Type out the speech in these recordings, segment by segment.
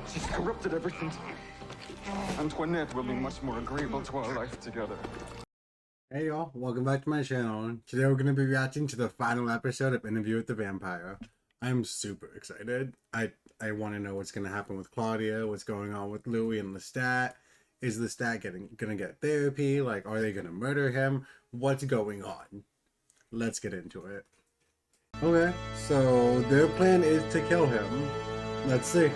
She's corrupted everything. Antoinette will be much more agreeable to our life together. Hey y'all, welcome back to my channel. Today we're going to be reacting to the final episode of Interview with the Vampire. I'm super excited. I want to know what's going to happen with Claudia, what's going on with Louis and Lestat. Is Lestat gonna get therapy? Like, are they going to murder him? What's going on? Let's get into it. Okay, so their plan is to kill him. Let's see.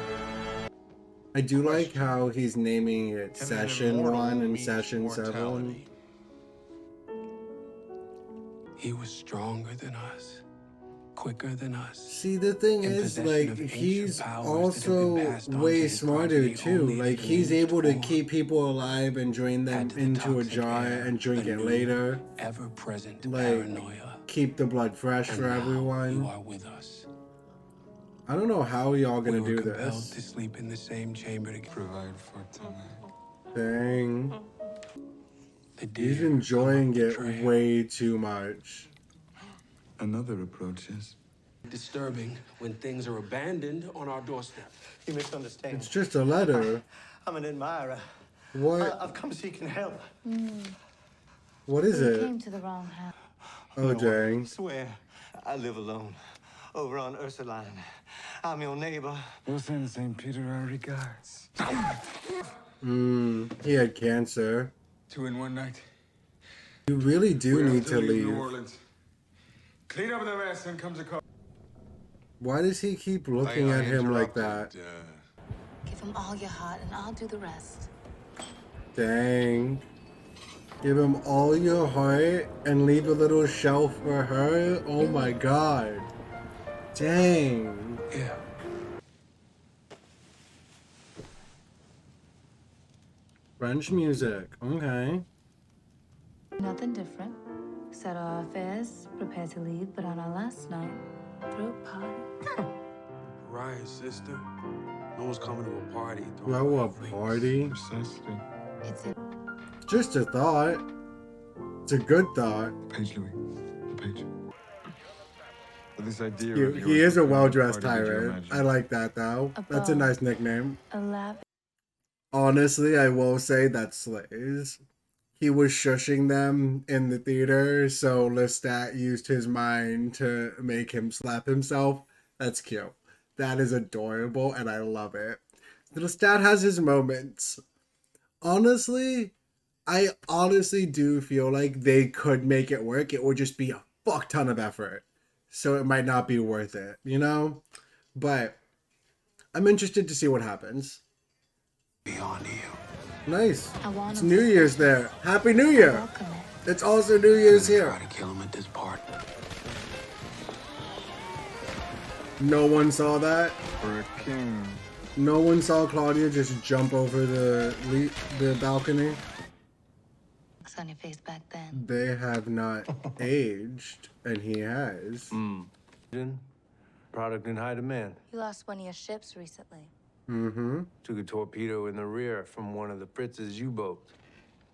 I do like how he's naming it Session 1 and Session 7. He was stronger than us, quicker than us. See, the thing is, like, he's also way smarter too. Like, he's able to keep people alive and drain them into a jar and drink it later. Ever-present like, paranoia. Keep the blood fresh for everyone. You are with us. I don't know how y'all gonna do compelled this. to sleep in the same chamber to Provide for tonight. Dang. He's dare enjoying it betrayal. way too much. Another approach is Disturbing when things are abandoned on our doorstep. You misunderstand. It's just a letter. I'm an admirer. What? I've come seeking help. What is You it? came to the wrong house. Oh, dang. I swear, I live alone. Over on Ursuline. I'm your neighbor. we'll send St. Peter our regards. He had cancer. 2 in 1 night. You really do We have need to leave. New Orleans. Clean up the mess and comes a call. Why does he keep looking at him like that? Give him all your heart and I'll do the rest. Dang. Give him all your heart and leave a little shelf for her? Oh my god. Dang. Yeah. French music. Okay. Nothing different. Set our affairs, prepare to leave, but on our last night, throw a party. Right, sister. No one's coming to a party. Throw a party? Precisely. It's in Just a thought. It's a good thought. Page, Louis. The page. But this idea of He is a yours well-dressed party, did you tyrant. imagine? I like that though. That's a nice nickname. a lavish. Honestly, I will say that slays. He was shushing them in the theater, so Lestat used his mind to make him slap himself. That's cute. That is adorable, and I love it. Lestat has his moments. Honestly, I honestly do feel like they could make it work. It would just be a fuck ton of effort. So it might not be worth it, you know? But I'm interested to see what happens. Beyond you. Nice. I want It's him New to Year's there. Happy New Year. welcome it. It's also New Year's Try here. to kill him at this party. No one saw that. For a king. No one saw Claudia just jump over the balcony. Looks on your face back then. They have not aged, and he has. Product in high demand. You lost one of your ships recently. Mm-hmm. Took a torpedo in the rear from one of the Fritz's U-boats.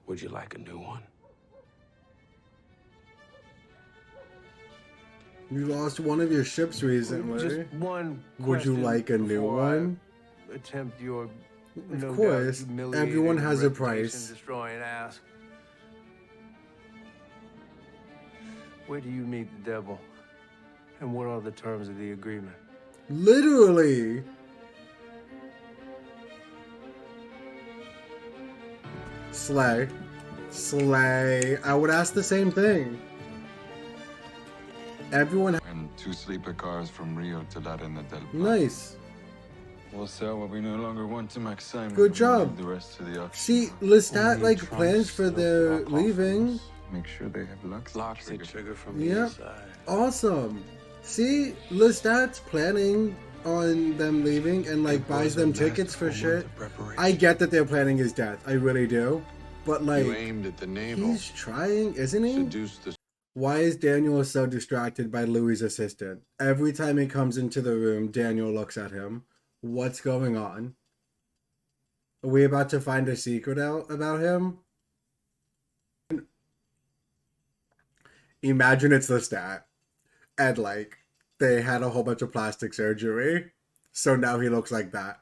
Would you like a new one? You lost one of your ships recently. Just one. Would you question like a new before I one? attempt your Of course. Everyone has a price. Destroying ask. Where do you meet the devil? And what are the terms of the agreement? Literally. Slay. Slay. I would ask the same thing. Everyone. And 2 sleeper cars from Rio to Larena del Plata. Nice. We'll sell what we no longer want to Max Simon. Good and job. leave the rest to the auction. See, Lestat Only like trunks plans for of their our leaving. coffins. Make sure they have locks. Locks that trigger from the Yep. inside. Awesome. See, Lestat's planning on them leaving and like buys them tickets for shit. I get that their planning is death. I really do. But like, You aimed at the navel. he's trying, isn't he? Seduced the Why is Daniel so distracted by Louis' assistant? Every time he comes into the room, Daniel looks at him. What's going on? Are we about to find a secret out about him? Imagine it's Lestat. And like, they had a whole bunch of plastic surgery. So now he looks like that.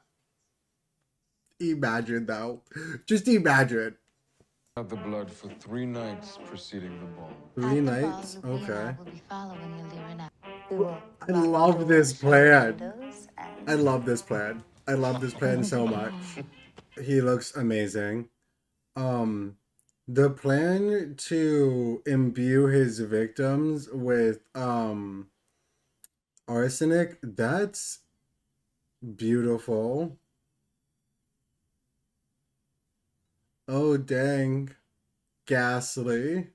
Imagine though. Just imagine. Have the blood for 3 nights preceding the ball. 3 nights? Lupe and Okay. I will be following you, Lyra. We will I lock love this doors, shut plan. windows, and I love this plan. I love this plan so much. He looks amazing. The plan to imbue his victims with arsenic, that's beautiful. Oh dang. Ghastly.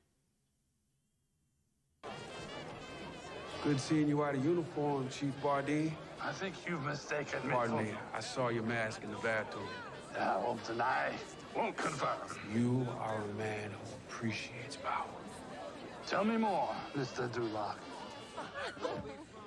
Good seeing you out of uniform, Chief Bardeen. I think you've mistaken me. Pardon me, I saw your mask in the bathroom. I won't deny, won't confirm. You are a man who appreciates power. Tell me more, Mr. Duloc.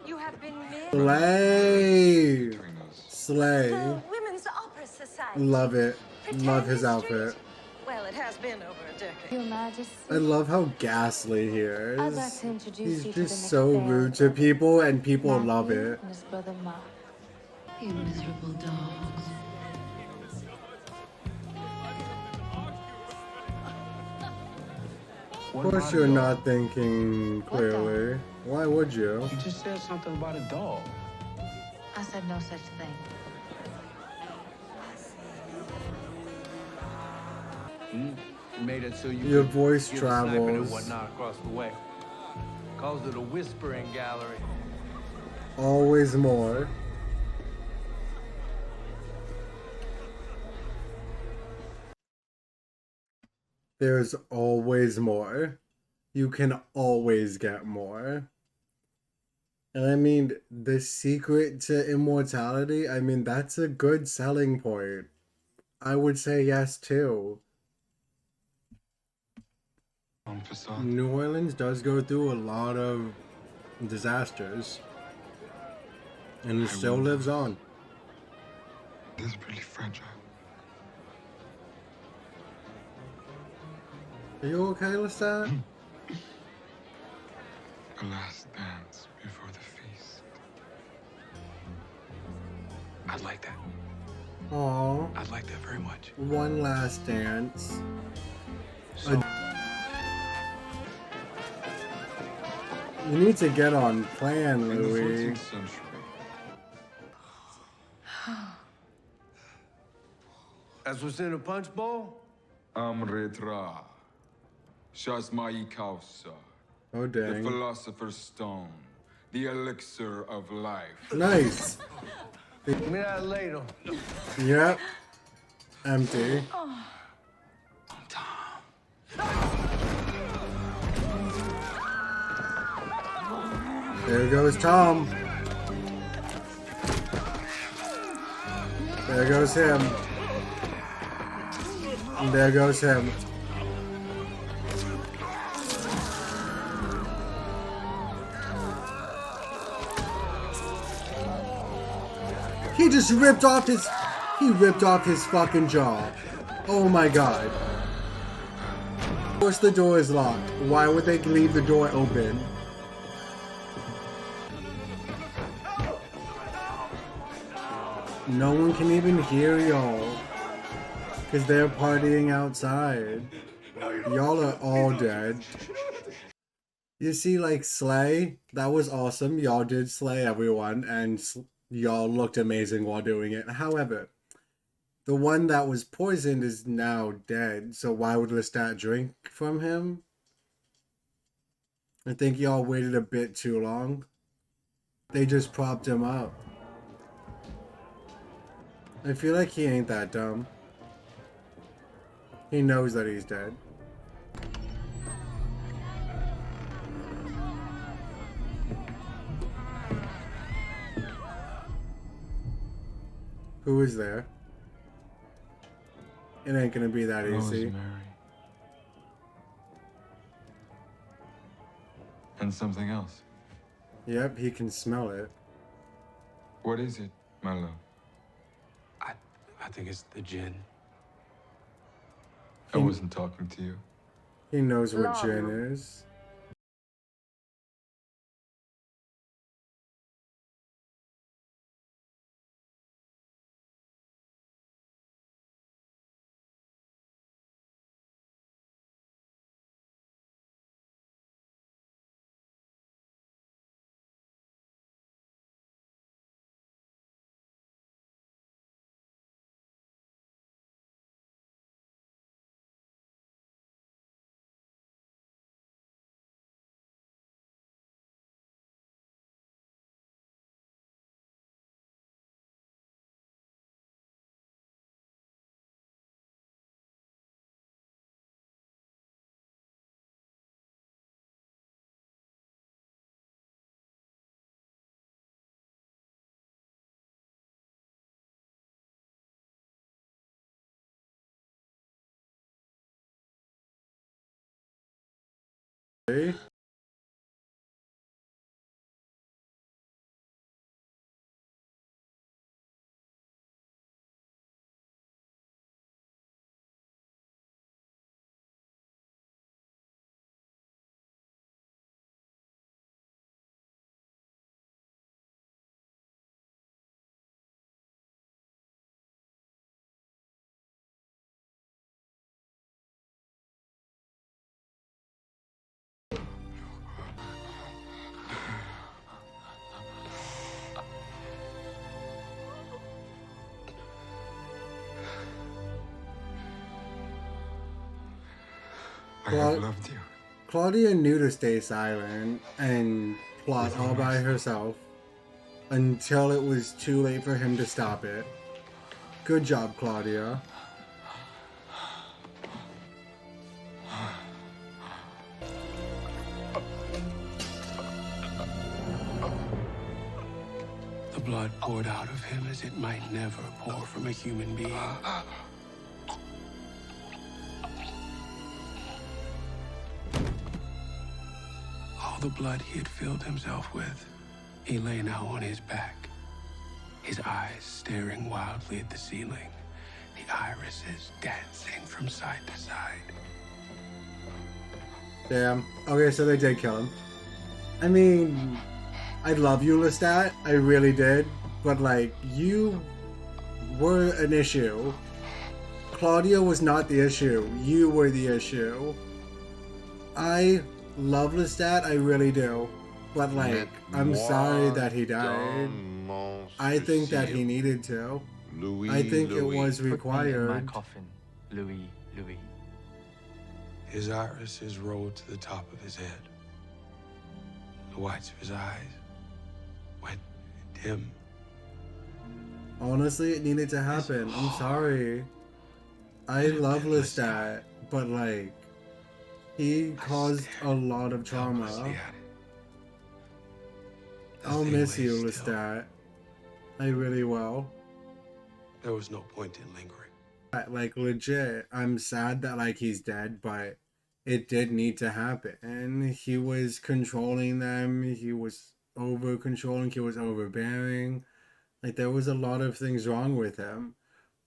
You have been missed. Slay. Between us. Slay. The Women's Opera Society. Love it. Love his Pretend outfit. Street. Well, it has been over a decade. Your Majesty. I love how ghastly he I'd like is. to introduce He's you to the just next so bearer rude to of people and people Matthew love it. and his brother Mark. You miserable dogs. Of course you're not thinking clearly. Why would you? You just said something about a dog. I said no such thing. You made it so you Your could voice hear the sniping and travels. whatnot across the way. Calls it a whispering gallery. Always more. There's always more. You can always get more. And I mean, the secret to immortality, I mean, that's a good selling point. I would say yes too. Facade. New Orleans does go through a lot of disasters. And it still lives on. It is really fragile. Are you okay, Lestat? A last dance before the feast. I'd like that. Aww. I'd like that very much. One last dance. So, You need to get on plan, In the Louis. 14th century, That's what's in a punch bowl? Amritra, Shasmai Kausa, Oh the dang. Philosopher's Stone, the elixir of life. Nice. Give me that ladle. Yep. Empty. There goes Tom. There goes him. And there goes him. He just ripped off his... He ripped off his fucking jaw. Oh my god. Of course the door is locked. Why would they leave the door open? No one can even hear y'all. Because they're partying outside. Y'all are all dead. You see, like, slay? That was awesome. Y'all did slay everyone. And y'all looked amazing while doing it. However, the one that was poisoned is now dead. So why would Lestat drink from him? I think y'all waited a bit too long. They just propped him up. I feel like he ain't that dumb. He knows that he's dead. Who is there? It ain't gonna be that easy. Rosemary. And something else. Yep, he can smell it. What is it, my love? I think it's the gin. I wasn't talking to you. He knows what Love. gin is. Okay. I have loved you. Claudia knew to stay silent and plot all by herself until it was too late for him to stop it. Good job, Claudia. The blood poured out of him as it might never pour from a human being. All the blood he had filled himself with, he lay now on his back, his eyes staring wildly at the ceiling, the irises dancing from side to side. Damn. Okay, so they did kill him. I mean, I love you, Lestat. I really did. But, like, you were an issue. Claudia was not the issue. You were the issue. I love Lestat. I really do. But, like, I'm sorry that he died. I think that he needed to. I think it was required. Put me in my coffin, Louis. His irises rolled to the top of his head. The whites of his eyes went dim. Honestly, it needed to happen. I'm sorry. I love Lestat, but like, he caused a lot of trauma. I'll miss you, Lestat. I really will. There was no point in lingering. Like, legit, I'm sad that like he's dead, but it did need to happen. And he was controlling them. He was over controlling. He was overbearing. Like, there was a lot of things wrong with him.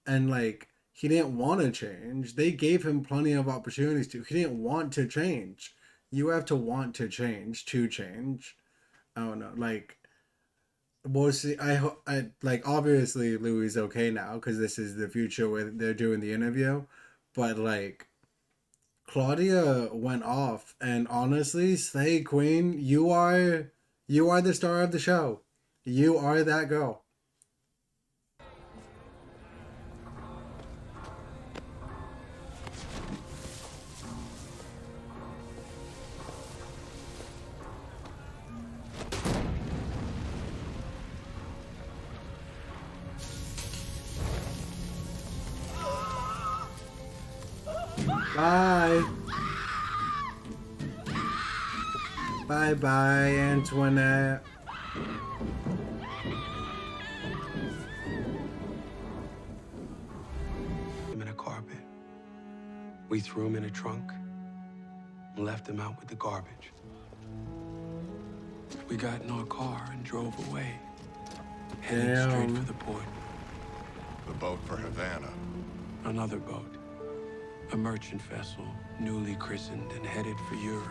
And like, he didn't want to change. They gave him plenty of opportunities to. He didn't want to change. You have to want to change to change. I don't know. Like, we'll see. I like, obviously Louis is okay now because this is the future where they're doing the interview. But like, Claudia went off, and honestly, Slay Queen, you are the star of the show. You are that girl. Bye. Bye-bye, Antoinette. Him in a carpet. We threw him in a trunk and left him out with the garbage. We got in our car and drove away, headed straight for the port. The boat for Havana. Another boat. A merchant vessel, newly christened and headed for Europe.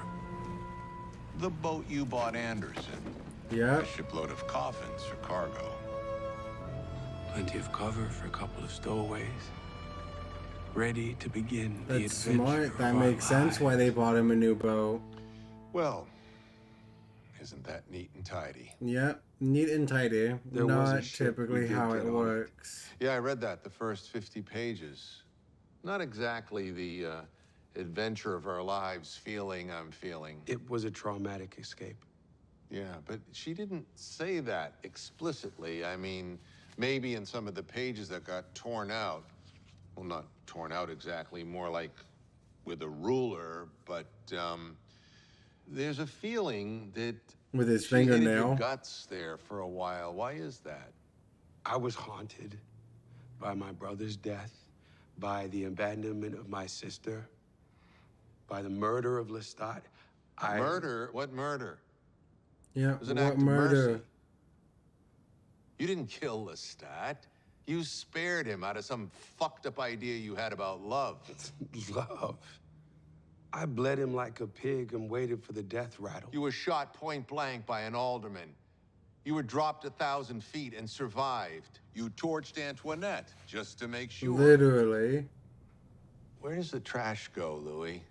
The boat you bought Anderson. Yeah. A shipload of coffins for cargo. Plenty of cover for a couple of stowaways. Ready to begin the That's adventure. smart. That of our makes sense lives. why they bought him a new boat. Well, isn't that neat and tidy? Yep. Neat and tidy. There was a Not ship we typically did how get it on. works. Yeah, I read that, the first 50 pages. Not exactly the adventure of our lives feeling I'm feeling. It was a traumatic escape. Yeah, but she didn't say that explicitly. I mean, maybe in some of the pages that got torn out. Well, not torn out exactly, more like with a ruler, but there's a feeling that With his she hated fingernail. your guts there for a while. Why is that? I was haunted by my brother's death, by the abandonment of my sister, by the murder of Lestat. Murder? What murder? Yeah, It was an what act of murder? mercy. You didn't kill Lestat. You spared him out of some fucked up idea you had about love. Love. I bled him like a pig and waited for the death rattle. You were shot point blank by an alderman. You were dropped 1,000 feet and survived. You torched Antoinette just to make sure. Literally. Where does the trash go, Louis?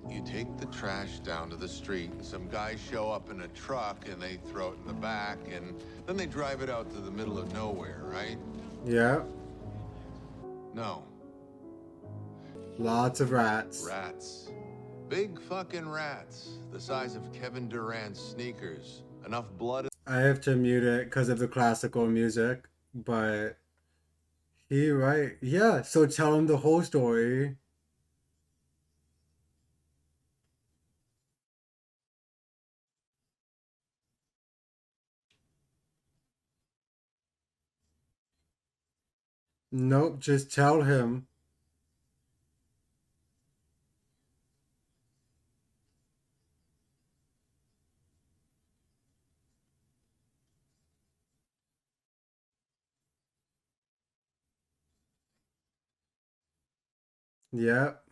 You take the trash down to the street, and some guys show up in a truck, and they throw it in the back, and then they drive it out to the middle of nowhere, right? Yeah. No. Lots of rats. Rats. Big fucking rats. The size of Kevin Durant's sneakers. Enough blood. I have to mute it because of the classical music, but he right. Yeah, so tell him the whole story. Nope, just tell him. Yep.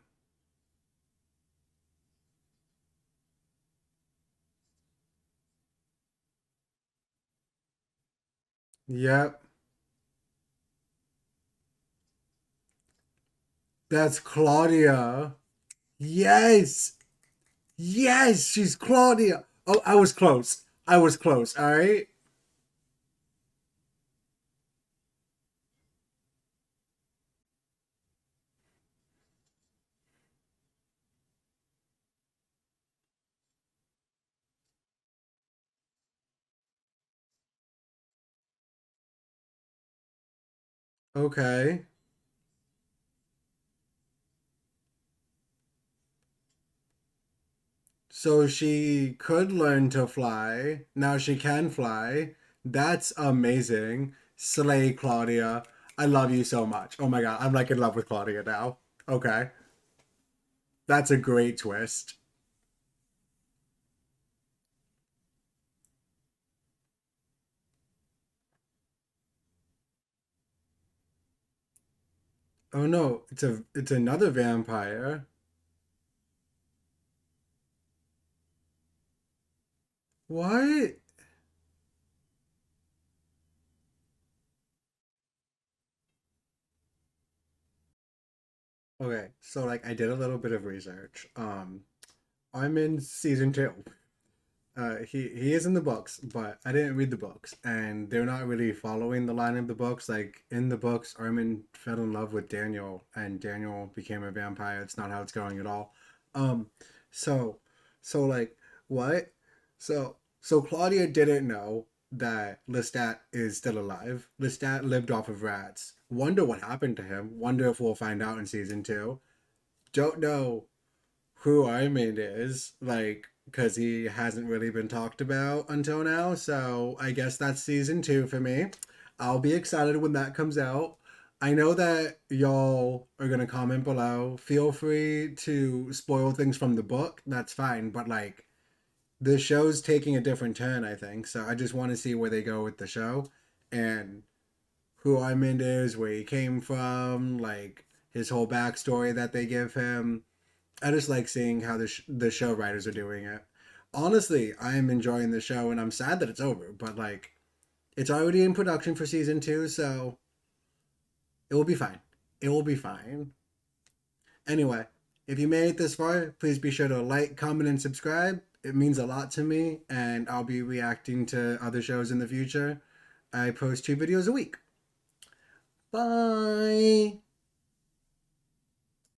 Yep. That's Claudia. Yes. Yes, she's Claudia. Oh, I was close. I was close, all right? Okay. So she could learn to fly. Now she can fly. That's amazing. Slay, Claudia. I love you so much. Oh my god, I'm like in love with Claudia now. Okay. That's a great twist. Oh no, it's another vampire. What? Okay, so like I did a little bit of research. I'm in season 2. He is in the books, but I didn't read the books, and they're not really following the line of the books. Like in the books, Armand fell in love with Daniel, and Daniel became a vampire. It's not how it's going at all. Um, so, so like what? So Claudia didn't know that Lestat is still alive. Lestat lived off of rats. Wonder what happened to him. Wonder if we'll find out in season 2. Don't know who Armand is, like, because he hasn't really been talked about until now. So I guess that's season 2 for me. I'll be excited when that comes out. I know that y'all are going to comment below. Feel free to spoil things from the book. That's fine. But, like, the show's taking a different turn, I think. So I just want to see where they go with the show and who Armand is, where he came from, like, his whole backstory that they give him. I just like seeing how the show writers are doing it. Honestly, I am enjoying the show, and I'm sad that it's over. But like, it's already in production for season 2, so it will be fine. It will be fine. Anyway, if you made it this far, please be sure to like, comment, and subscribe. It means a lot to me, and I'll be reacting to other shows in the future. I post 2 videos a week. Bye.